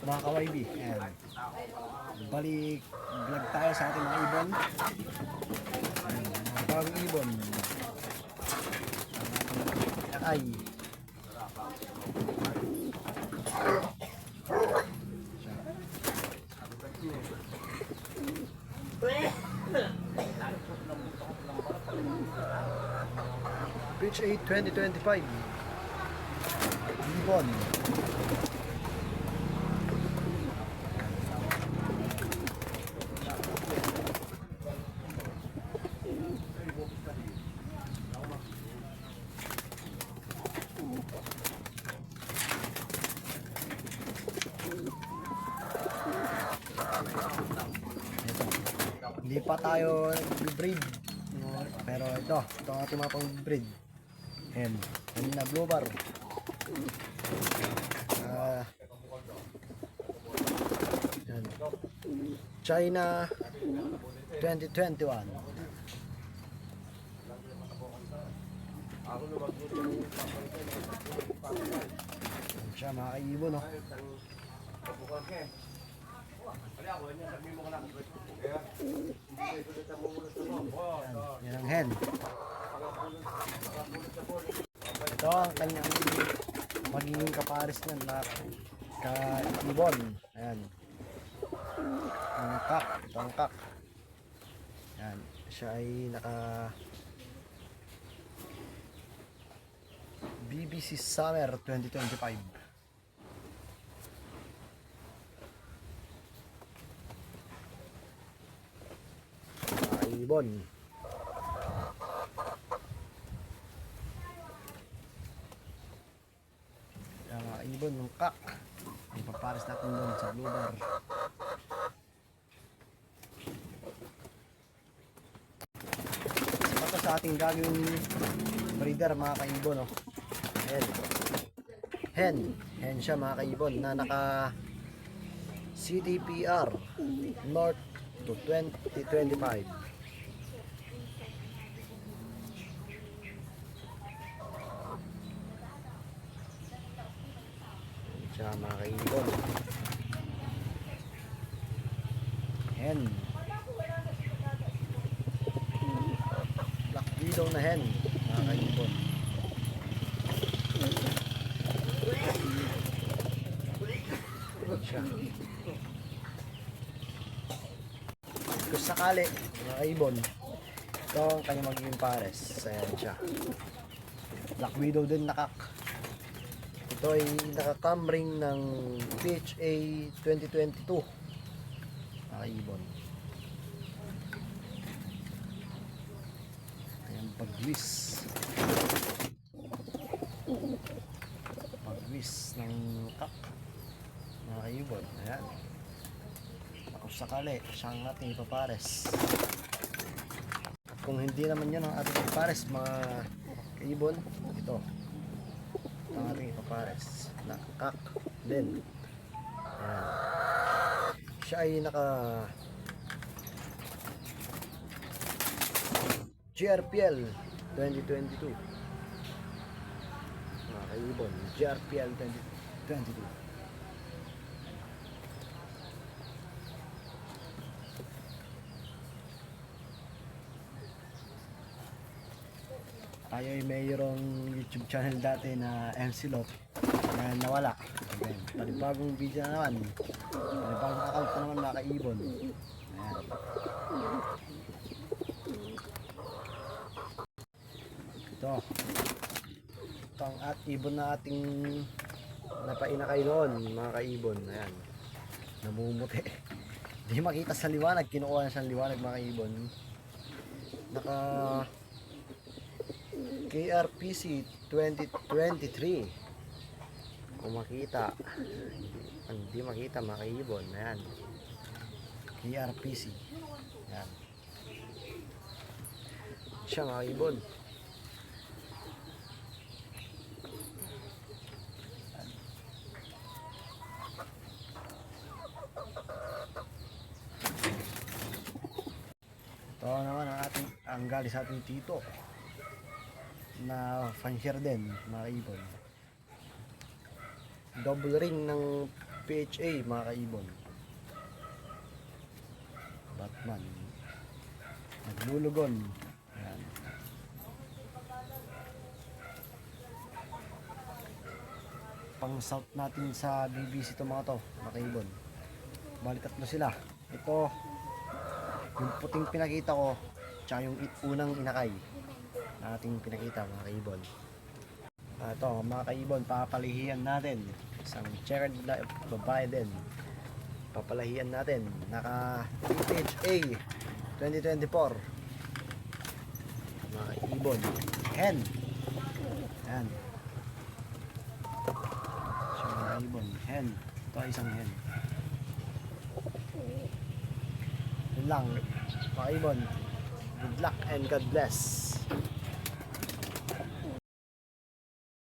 mga ka-YB. Ayan. Balik vlog tayo sa ating mga ibon. Ayan, mga bagong ibon. Ang ating ay Pitch 8 2025 ibon. Hindi pa tayo nag-breed, pero ito ang ating mga pang-breed. Ayan na blue bar. Ayan. China 2021. Ayan siya mga kaibon, no? Yan ang hen. Ito ang kanyang magiging kapares niyan na ka-ibon. Ayan. Ang kak. Ito ang kak. Ayan. Siya ay naka BBC Summer 2025. Ibon. Yung mga ibon ng kak. Ipapares natin doon sa blue bar. Ito sa ating gagawin breeder mga kaibon, no? Hen siya mga kaibon na naka CDPR North to 2025. Siya mga kaibon. Hen. Black widow na hen mga kaibon. Siya. Kung sakali mga kaibon, ito ang kanyang magiging pares. Ayan siya. Black widow din nakak. Ito ay naka-camring ng PHA 2022 mga ibon. Ayan, pagwis ng kak mga ibon. Ayan, kung sakali siyang ating ipapares. Kung hindi naman yun ang ating ipapares mga ibon, ito ang ating ipapares na kak din. Ayan. Siya ay naka GRPL 2022 mga kaibon. GRPL 2022. Tayo ay mayroong YouTube channel dati na MC Lot na nawala. Ayan, panibagong video na naman. Panibagong account na naman mga kaibon. Ayan. Ito ang ibon na ating napainakay noon mga kaibon. Ayan, namumuti. Hindi makita sa liwanag. Kinukuha na siyang liwanag mga kaibon. Naka KRPC 2023. Kung makita, hindi makita mga kaibon. Ayan, KRPC. Ayan siya mga kaibon. Ito naman ang galing sa ating tito na fancier din mga ibon. Double ring ng PHA mga kaibon. Batman. Naglulugon. Ayan. Pang south natin sa BBC to mga to, mga kaibon. Bali tatlo sila. Ito, yung puting pinakita ko, tsaka yung unang inakay na ating pinakita mga kaibon. Ito mga kaibon, papalihian natin. Isang checkered babae din. Papalahian natin. Naka PHA 2024. Mga kaibon. Hen. Yan. So, mga kaibon. Hen. Ito ay isang hen. Yun lang. Mga kaibon. Good luck and God bless.